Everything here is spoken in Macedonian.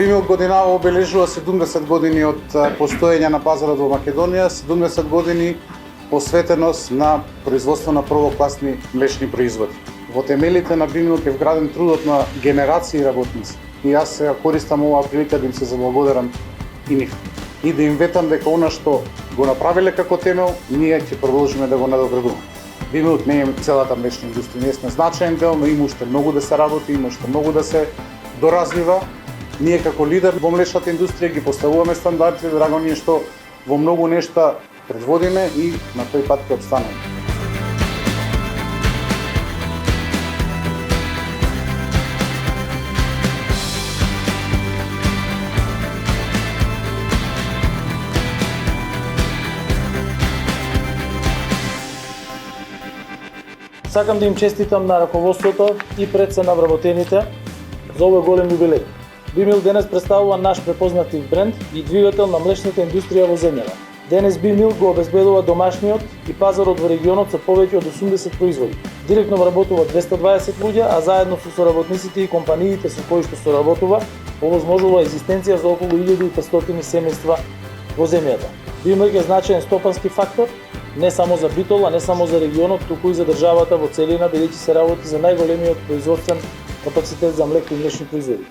Бимилк годинава обележува 70 години од постоење на пазарот во Македонија, 70 години посветеност на производство на првокласни млечни производи. Во темелите на Бимилк е вграден трудот на генерации работници. И јас сега користам оваа прилика да им се заблагодарам и нив. И да им ветам дека она што го направиле како темел, ние ќе продолжиме да го надоградуваме. Бимилк не е целата млечна индустрија, ние сме значаен дел, но има уште многу да се работи, има уште многу да се доразвива. Ние како лидер во млечната индустрија ги поставуваме стандарди, драго ни е што во многу нешта предводиме и на тој пат ќе обстанеме. Сакам да им честитам на раководството и пред се на вработените за овој голем јубилеј. Бимилк денес представува наш препознатив бренд и двигател на млечната индустрија во земјава. Денес Бимилк го обезбедува домашниот и пазарот во регионот со повеќе од 80 производи. Директно вработува 220 луѓе, а заедно со соработниците и компаниите со кои што соработува, овозможува екзистенција за околу 1500 семејства во земјата. Бимилк е значаен стопански фактор не само за Битол, а не само за регионот, туку и за државата во целина, бидејќи се работи за најголемиот производствен капацитет за млеко и млечни производи.